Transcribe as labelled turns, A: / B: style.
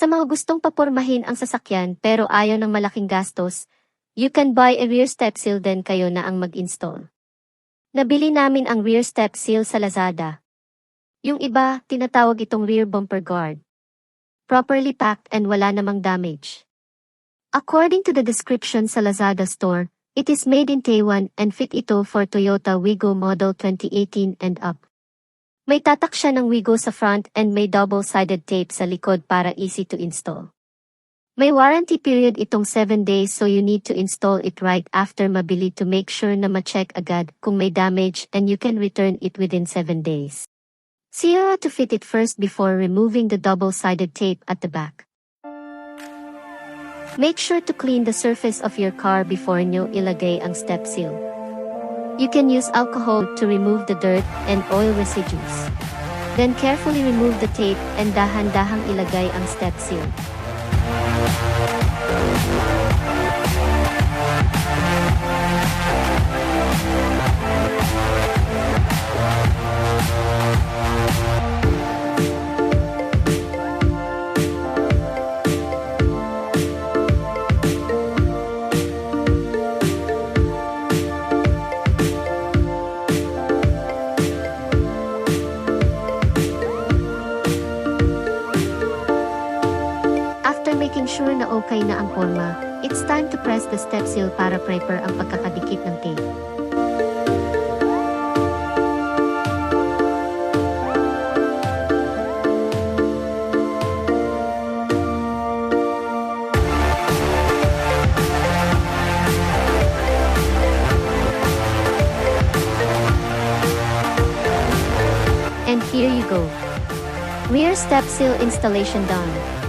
A: Sa mga gustong papormahin ang sasakyan pero ayaw ng malaking gastos, you can buy a rear step seal then kayo na ang mag-install. Nabili namin ang rear step seal sa Lazada. Yung iba, tinatawag itong rear bumper guard. Properly packed and wala namang damage. According to the description sa Lazada store, it is made in Taiwan and fit ito for Toyota WIGO model 2018 and up. May tatak siya ng WIGO sa front and may double-sided tape sa likod para easy to install. May warranty period itong 7 days so you need to install it right after mabili to make sure na ma-check agad kung may damage and you can return it within 7 days. See how to fit it first before removing the double-sided tape at the back. Make sure to clean the surface of your car before nyo ilagay ang step seal. You can use alcohol to remove the dirt and oil residues. Then carefully remove the tape and dahan-dahang ilagay ang step seal. After making sure na okay na ang forma, it's time to press the step seal para proper ang pagkakadikit ng tape. And here you go. Rear step seal installation done.